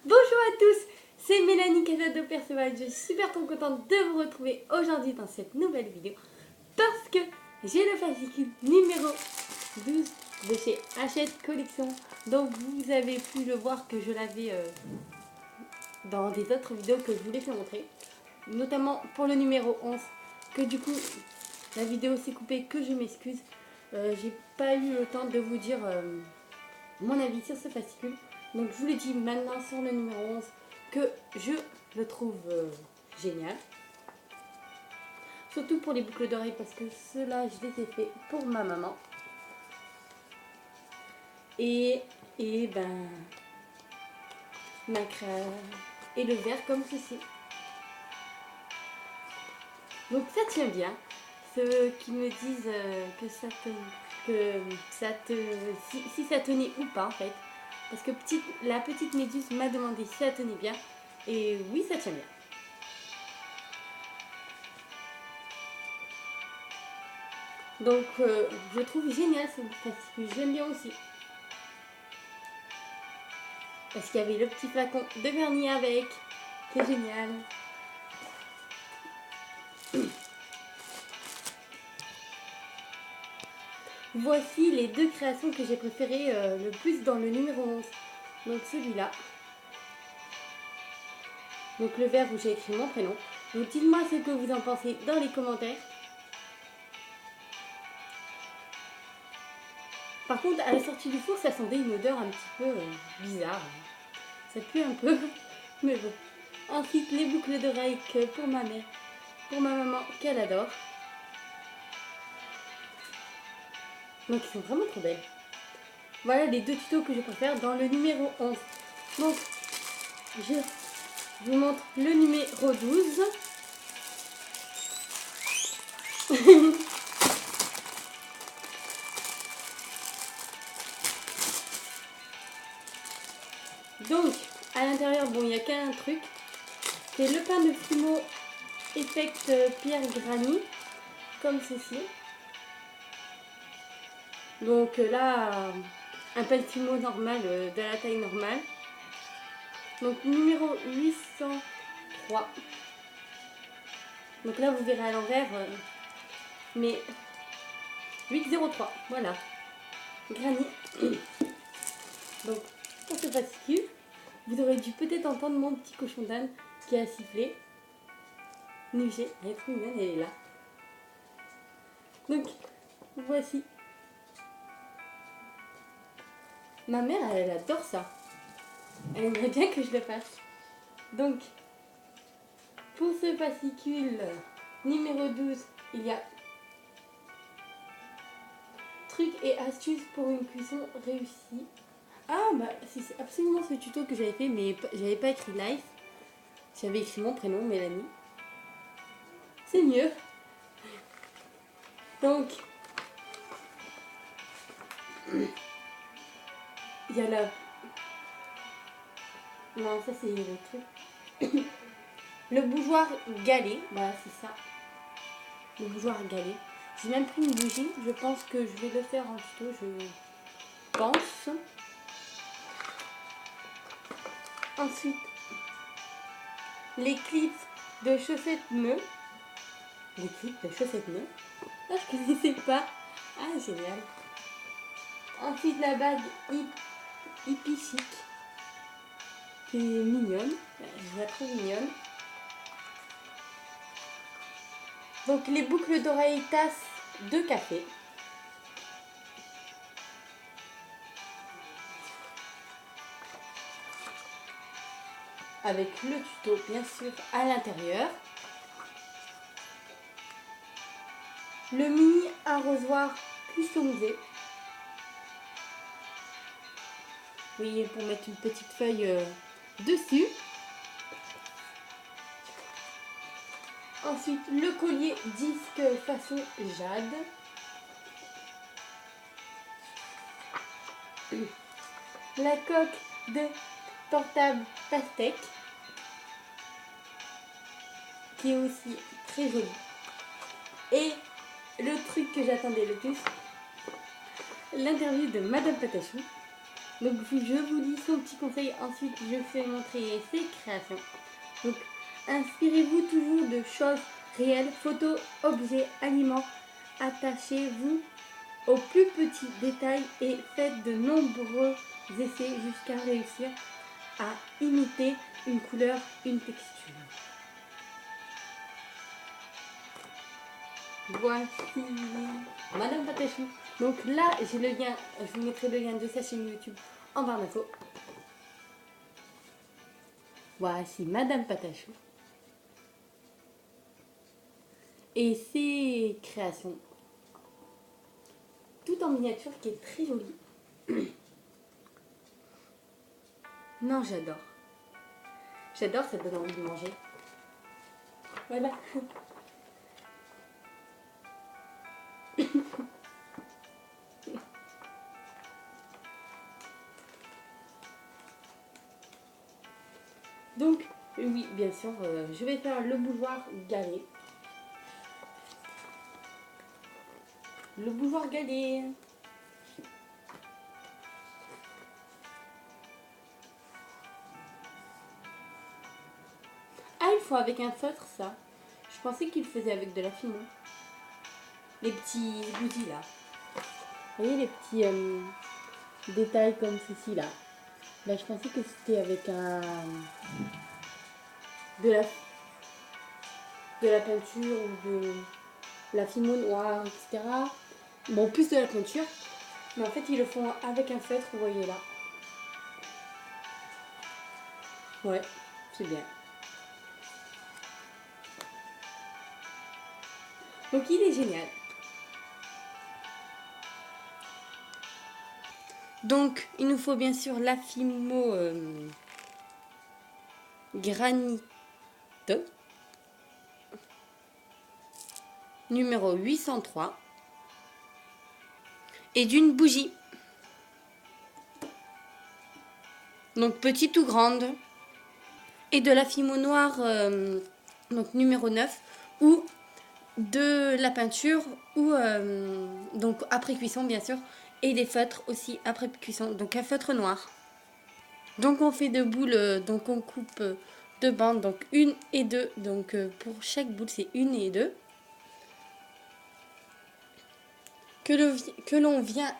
Bonjour à tous, c'est Mélanie Casa de Perceval. Je suis super trop contente de vous retrouver aujourd'hui dans cette nouvelle vidéo parce que j'ai le fascicule numéro 12 de chez Hachette Collection. Donc vous avez pu le voir que je l'avais dans des autres vidéos que je voulais vous montrer, notamment pour le numéro 11, que du coup la vidéo s'est coupée, que je m'excuse. J'ai pas eu le temps de vous dire mon avis sur ce fascicule. Donc je vous le dis maintenant sur le numéro 11 que je le trouve génial. Surtout pour les boucles d'oreilles parce que ceux-là je les ai fait pour ma maman. Et ben et le verre comme ceci. Donc ça tient bien. Ceux qui me disent que si ça tenait ou pas en fait. Parce que la petite méduse m'a demandé si ça tenait bien. Et oui, ça tient bien. Donc je trouve génial ce fascicule. J'aime bien aussi. Parce qu'il y avait le petit flacon de vernis avec. Qui est génial. Voici les deux créations que j'ai préférées le plus dans le numéro 11. Donc celui-là. Donc le verre où j'ai écrit mon prénom. Donc dites-moi ce que vous en pensez dans les commentaires. Par contre, à la sortie du four, ça sentait une odeur un petit peu bizarre. Ça pue un peu, mais bon. Ensuite, les boucles d'oreilles que pour ma mère, pour ma maman, qu'elle adore. Donc, ils sont vraiment trop belles. Voilà les deux tutos que je préfère dans le numéro 11. Donc, je vous montre le numéro 12. Donc, à l'intérieur, bon, il n'y a qu'un truc. C'est le pain de fumeau Effect Pierre Granit, comme ceci. Donc là, un pain de fumeau normal, de la taille normale. Donc numéro 803. Donc là, vous verrez à l'envers, mais 803, voilà. Granit. Donc, pour ce fascicule, vous aurez dû peut-être entendre mon petit cochon d'âne qui a sifflé. Nugé, elle est trop mignonne, elle est là. Donc, voici. Ma mère, elle adore ça. Elle aimerait bien que je le fasse. Donc, pour ce fascicule numéro 12, il y a trucs et astuces pour une cuisson réussie. Ah bah c'est absolument ce tuto que j'avais fait, mais j'avais pas écrit live. J'avais écrit mon prénom, Mélanie. C'est mieux. Donc, il y a la... Non, ça c'est le truc. Le bougeoir galet, voilà c'est ça. Le bougeoir galet. J'ai même pris une bougie, je pense que je vais le faire en tuto, je pense. Ensuite, les clips de chaussettes nœuds. Les clips de chaussettes nœuds. Ah, je connaissais pas. Ah, génial. Ensuite, la bague hippie chic. Qui est mignonne. Je la trouve mignonne. Donc, les boucles d'oreilles tasse de café. Avec le tuto, bien sûr, à l'intérieur. Le mini arrosoir customisé. Oui, pour mettre une petite feuille dessus. Ensuite, le collier disque façon jade. La coque de portable pastèque, qui est aussi très jolie. Et le truc que j'attendais le plus, l'interview de Madame Patachou. Donc je vous lis son petit conseil, ensuite je fais montrer ses créations. Donc inspirez-vous toujours de choses réelles, photos, objets, aliments. Attachez-vous aux plus petits détails et faites de nombreux essais jusqu'à réussir à imiter une couleur, une texture. Voici Madame Patachou. Donc là, j'ai le lien, je vous mettrai le lien de sa chaîne YouTube en barre d'infos. Voici Madame Patachou. Et ses créations. Tout en miniature qui est très jolie. Non, j'adore. J'adore, ça donne envie de manger. Voilà. Donc, oui, bien sûr, je vais faire le bougeoir galet. Le bougeoir galet. Ah, il faut avec un feutre, ça. Je pensais qu'il faisait avec de la fimo. Les petits goodies, là. Vous voyez les petits détails comme ceci, là. Là, je pensais que c'était avec un... de la peinture ou de la fimo noire, etc. Bon, plus de la peinture. Mais en fait, ils le font avec un feutre, vous voyez là. Ouais, c'est bien. Donc, il est génial. Donc, il nous faut bien sûr la Fimo Granito numéro 803 et d'une bougie. Donc, petite ou grande. Et de la Fimo noire, donc numéro 9, ou de la peinture, ou donc après cuisson, bien sûr, et des feutres aussi après cuisson, donc un feutre noir. Donc on fait deux boules, donc on coupe deux bandes, donc une et deux. Donc pour chaque boule, c'est une et deux. Que l'on vient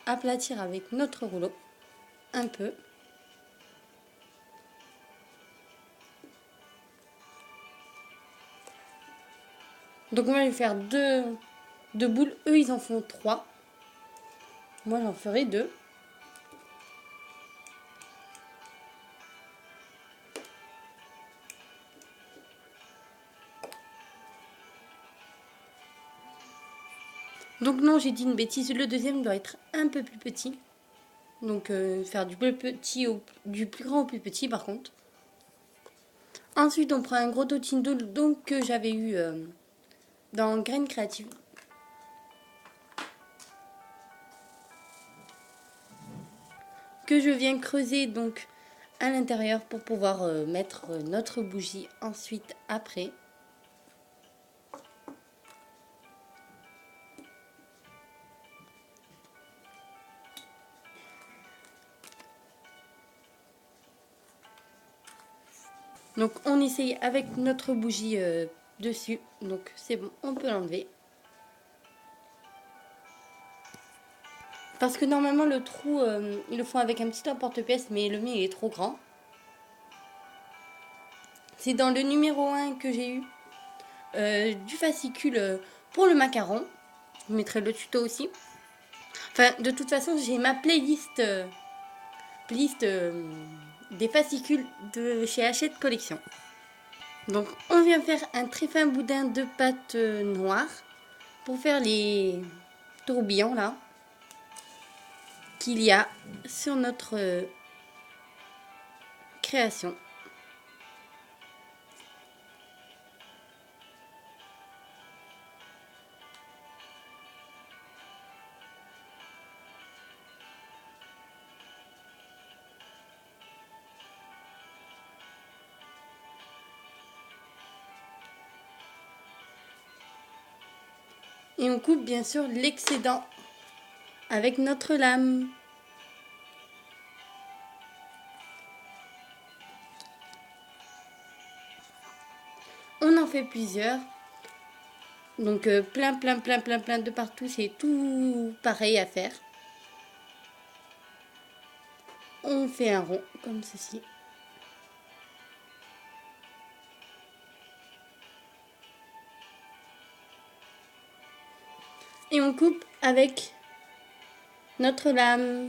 aplatir avec notre rouleau. Un peu. Donc on va lui faire deux boules. Eux, ils en font 3. Moi, j'en ferai 2. Donc non, j'ai dit une bêtise. Le deuxième doit être un peu plus petit. Donc faire du plus petit du plus grand au plus petit par contre. Ensuite, on prend un gros totindo donc que j'avais eu dans Graines Créatives. Que je viens creuser donc à l'intérieur pour pouvoir mettre notre bougie ensuite après. Donc on essaye avec notre bougie dessus. Donc c'est bon, on peut l'enlever. Parce que normalement le trou, ils le font avec un petit emporte-pièce, mais le mien il est trop grand. C'est dans le numéro 1 que j'ai eu du fascicule pour le macaron. Je vous mettrai le tuto aussi. Enfin, de toute façon, j'ai ma playlist, des fascicules de chez Hachette Collection. Donc, on vient faire un très fin boudin de pâte noire pour faire les tourbillons là qu'il y a sur notre création. Et on coupe bien sûr l'excédent avec notre lame. On en fait plusieurs. Donc plein de partout. C'est tout pareil à faire. On fait un rond comme ceci. Et on coupe avec notre lame.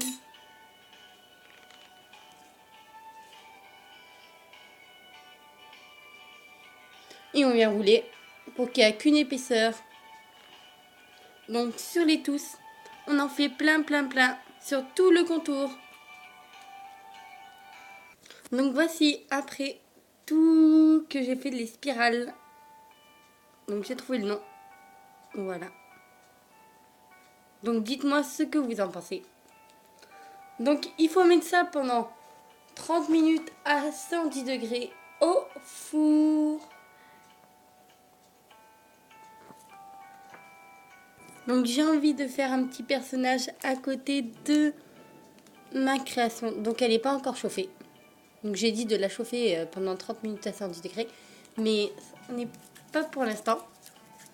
Et on vient rouler pour qu'il n'y ait qu'une épaisseur. Donc sur les tous, on en fait plein sur tout le contour. Donc voici après tout que j'ai fait les spirales. Donc j'ai trouvé le nom. Voilà. Donc dites-moi ce que vous en pensez. Donc il faut mettre ça pendant 30 minutes à 110 degrés au four. Donc j'ai envie de faire un petit personnage à côté de ma création. Donc elle n'est pas encore chauffée. Donc j'ai dit de la chauffer pendant 30 minutes à 110 degrés. Mais on n'est pas pour l'instant.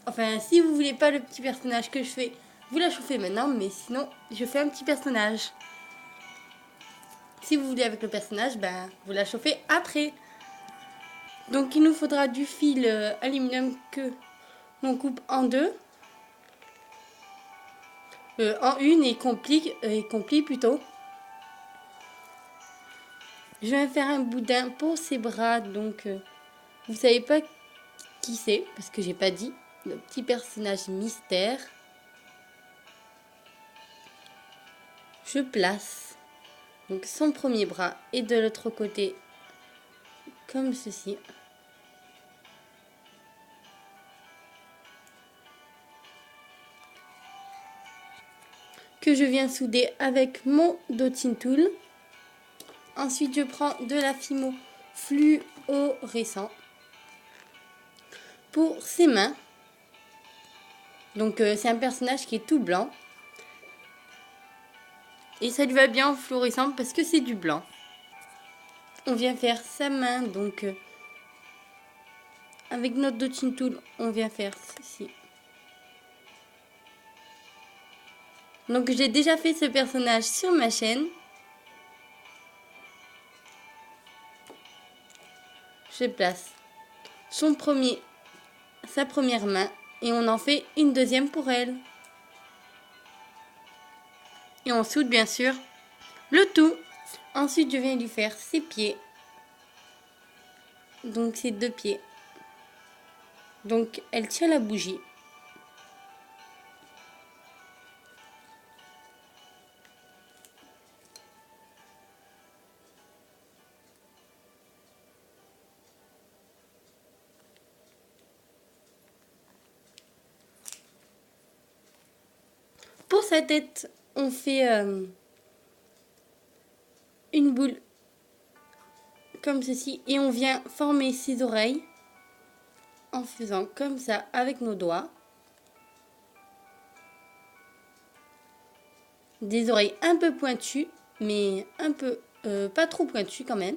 Enfin, si vous voulez pas le petit personnage que je fais, vous la chauffez maintenant. Mais sinon, je fais un petit personnage. Si vous voulez avec le personnage, ben, vous la chauffez après. Donc il nous faudra du fil aluminium que l'on coupe en deux. En une et complie plutôt. Je vais faire un boudin pour ses bras. Donc vous savez pas qui c'est parce que j'ai pas dit. Le petit personnage mystère. Je place donc son premier bras et de l'autre côté comme ceci. Que je viens souder avec mon dotting tool. Ensuite, je prends de la Fimo fluorescent pour ses mains. Donc, c'est un personnage qui est tout blanc. Et ça lui va bien en fluorescent parce que c'est du blanc. On vient faire sa main. Donc, avec notre dotting tool, on vient faire ceci. Donc, j'ai déjà fait ce personnage sur ma chaîne. Je place sa première main et on en fait une deuxième pour elle. Et on soude bien sûr le tout. Ensuite, je viens lui faire ses pieds. Donc, ses deux pieds. Donc, elle tient la bougie. Pour sa tête, on fait une boule comme ceci et on vient former ses oreilles en faisant comme ça avec nos doigts. Des oreilles un peu pointues, mais un peu pas trop pointues quand même.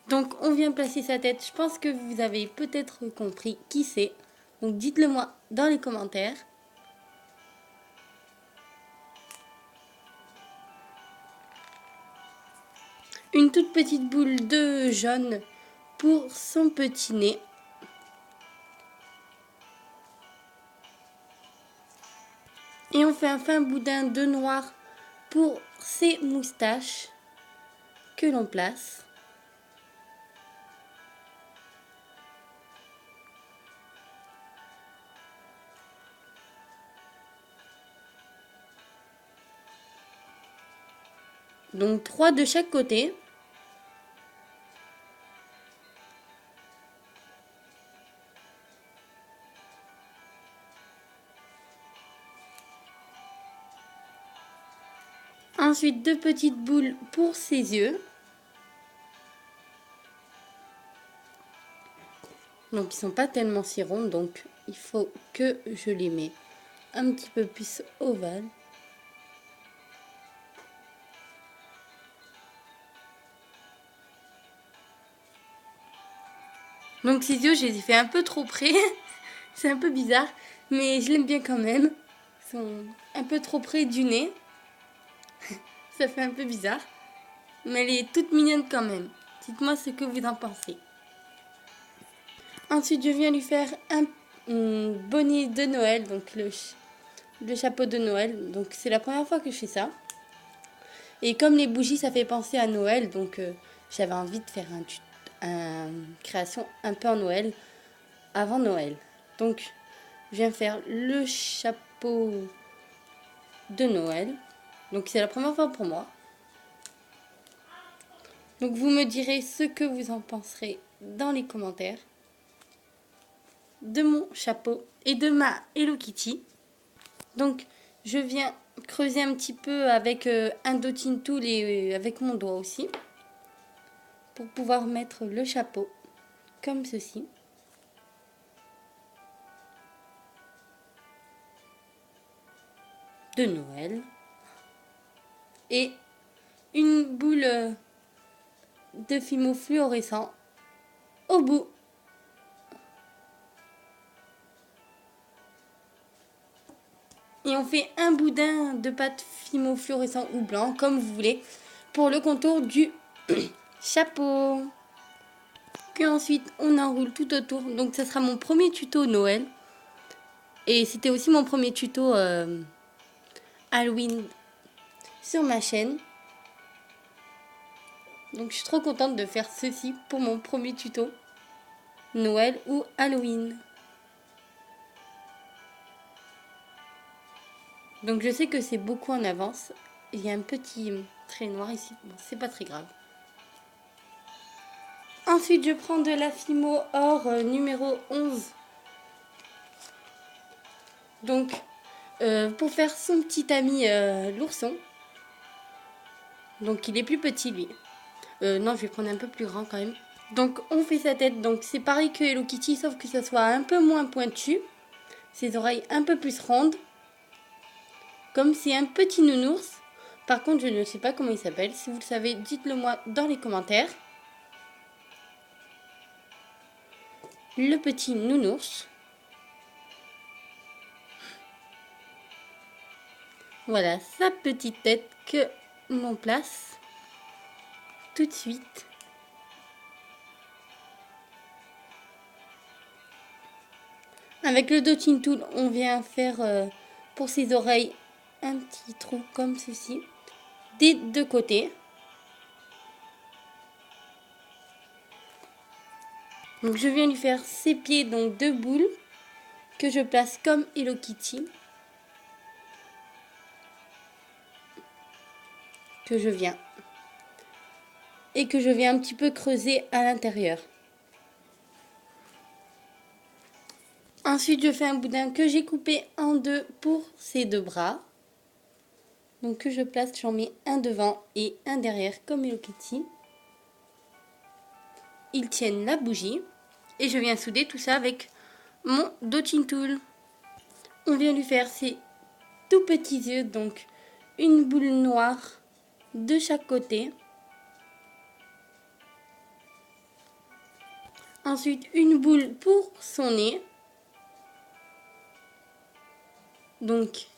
Donc on vient placer sa tête. Je pense que vous avez peut-être compris qui c'est. Donc dites-le moi dans les commentaires. Une toute petite boule de jaune pour son petit nez. Et on fait un fin boudin de noir pour ses moustaches que l'on place. Donc 3 de chaque côté. Ensuite 2 petites boules pour ses yeux. Donc ils sont pas tellement si ronds, donc il faut que je les mets un petit peu plus ovale. Donc ces yeux, je les ai fait un peu trop près. C'est un peu bizarre, mais je l'aime bien quand même. Ils sont un peu trop près du nez. Ça fait un peu bizarre. Mais elle est toute mignonne quand même. Dites-moi ce que vous en pensez. Ensuite, je viens lui faire un bonnet de Noël, donc le chapeau de Noël. Donc c'est la première fois que je fais ça. Et comme les bougies, ça fait penser à Noël, donc j'avais envie de faire une création un peu en Noël, avant Noël. Donc, je viens faire le chapeau de Noël. Donc, c'est la première fois pour moi. Donc, vous me direz ce que vous en penserez dans les commentaires de mon chapeau et de ma Hello Kitty. Donc, je viens creuser un petit peu avec un dotting tool et avec mon doigt aussi pour pouvoir mettre le chapeau comme ceci. De Noël. Et une boule de fimo fluorescent au bout. Et on fait un boudin de pâte fimo fluorescent ou blanc, comme vous voulez, pour le contour du chapeau. Puis ensuite, on enroule tout autour. Donc, ça sera mon premier tuto Noël. Et c'était aussi mon premier tuto Halloween sur ma chaîne. Donc, je suis trop contente de faire ceci pour mon premier tuto Noël ou Halloween. Donc, je sais que c'est beaucoup en avance. Il y a un petit trait noir ici. Bon, c'est pas très grave. Ensuite, je prends de la Fimo Or numéro 11. Donc, pour faire son petit ami l'ourson. Donc, il est plus petit, lui. Non, je vais prendre un peu plus grand quand même. Donc, on fait sa tête. Donc, c'est pareil que Hello Kitty, sauf que ça soit un peu moins pointu. Ses oreilles un peu plus rondes. Comme c'est un petit nounours. Par contre, je ne sais pas comment il s'appelle. Si vous le savez, dites-le moi dans les commentaires. Le petit nounours. Voilà sa petite tête que l'on place tout de suite. Avec le dotting tool, on vient faire pour ses oreilles un petit trou comme ceci, des deux côtés. Donc je viens lui faire ses pieds, donc deux boules que je place comme Hello Kitty. Que je viens un petit peu creuser à l'intérieur. Ensuite, je fais un boudin que j'ai coupé en deux pour ses deux bras. Donc que je place, j'en mets un devant et un derrière comme Hello Kitty. Ils tiennent la bougie et je viens souder tout ça avec mon dotting tool. On vient lui faire ses tout petits yeux, donc une boule noire de chaque côté. Ensuite, une boule pour son nez. Donc,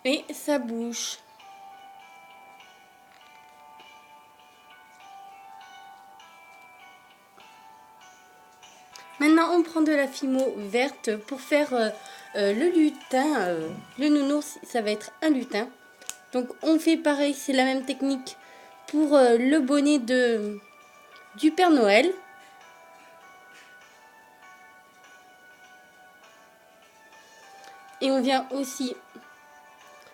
et sa bouche. Maintenant, on prend de la fimo verte pour faire le lutin. Le nounours, ça va être un lutin. Donc, on fait pareil, c'est la même technique pour le bonnet du Père Noël. Et on vient aussi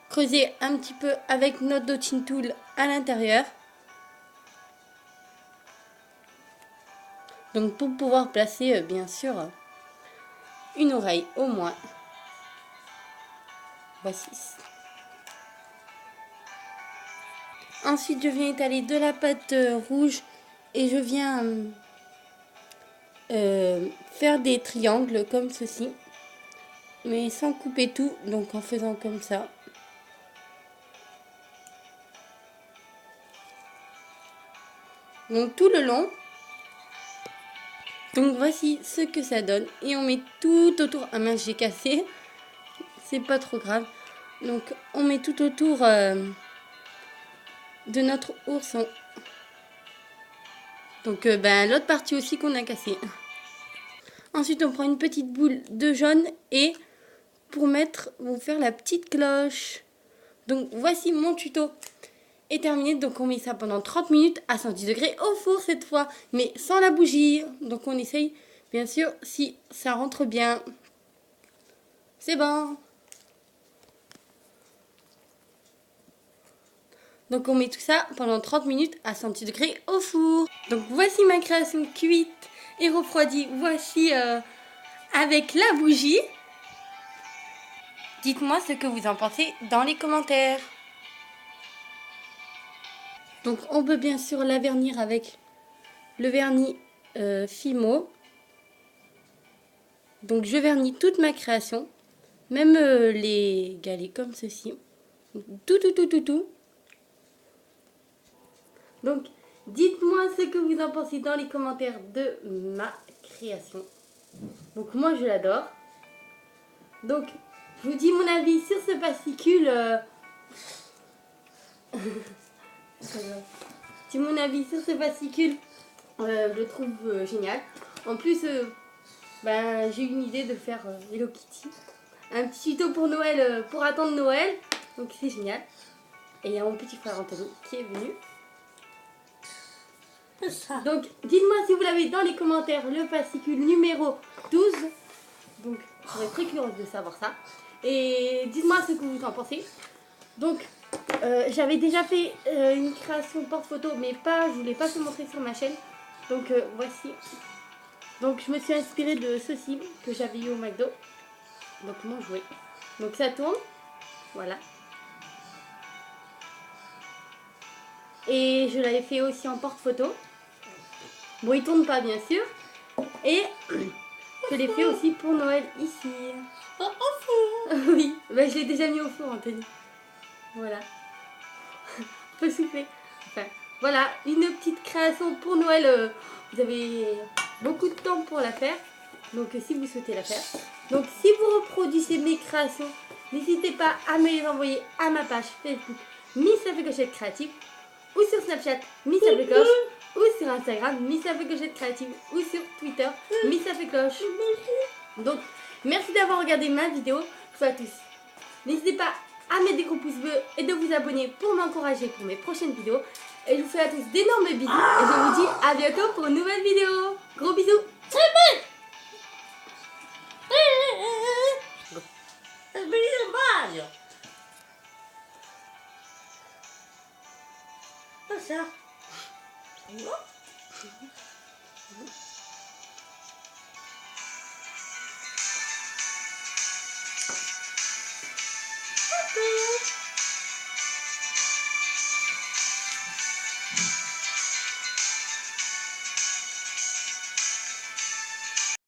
creuser un petit peu avec notre dotting tool à l'intérieur. Donc pour pouvoir placer bien sûr une oreille au moins. Voici. Ensuite, je viens étaler de la pâte rouge et je viens faire des triangles comme ceci, mais sans couper tout, donc en faisant comme ça. Donc tout le long. Donc voici ce que ça donne. Et on met tout autour. Ah mince, j'ai cassé. C'est pas trop grave. Donc on met tout autour de notre ourson. Donc l'autre partie aussi qu'on a cassée. Ensuite on prend une petite boule de jaune et pour faire la petite cloche. Donc voici mon tuto est terminé. Donc on met ça pendant 30 minutes à 110 degrés au four cette fois, mais sans la bougie. Donc on essaye, bien sûr, si ça rentre bien. C'est bon. Donc on met tout ça pendant 30 minutes à 110 degrés au four. Donc voici ma création cuite et refroidie. Voici avec la bougie. Dites-moi ce que vous en pensez dans les commentaires. Donc on peut bien sûr la vernir avec le vernis Fimo. Donc je vernis toute ma création, même les galets comme ceci. Tout. Donc dites-moi ce que vous en pensez dans les commentaires de ma création. Donc moi je l'adore. Donc je vous dis mon avis sur ce fascicule. Si mon avis sur ce fascicule, je le trouve génial. En plus, j'ai eu une idée de faire Hello Kitty. Un petit tuto pour Noël, pour attendre Noël. Donc c'est génial. Et il y a mon petit frère Anthony qui est venu. Donc dites-moi si vous l'avez dans les commentaires, le fascicule numéro 12. Donc je serais très curieuse de savoir ça. Et dites-moi ce que vous en pensez. Donc j'avais déjà fait une création porte-photo, mais je ne voulais pas te montrer sur ma chaîne. Donc voici. Donc je me suis inspirée de ceci que j'avais eu au McDo. Donc mon jouet. Donc ça tourne. Voilà. Et je l'avais fait aussi en porte-photo. Bon, il tourne pas bien sûr. Et je l'ai fait aussi pour Noël ici. Au four. Oui, je l'ai déjà mis au four, Anthony. Voilà. On peut souffler. Enfin, voilà, une petite création pour Noël. Vous avez beaucoup de temps pour la faire. Donc si vous souhaitez la faire. Donc si vous reproduisez mes créations, n'hésitez pas à me les envoyer à ma page Facebook Miss Clochette Créative, ou sur Snapchat Miss Cloche, ou sur Instagram Miss Clochette Créative, ou sur Twitter Miss Cloche. Donc merci d'avoir regardé ma vidéo. Je vous à tous. N'hésitez pas à mettre des gros pouces bleus et de vous abonner pour m'encourager pour mes prochaines vidéos. Et je vous fais à tous d'énormes bisous. Et je vous dis à bientôt pour une nouvelle vidéo. Gros bisous. Ça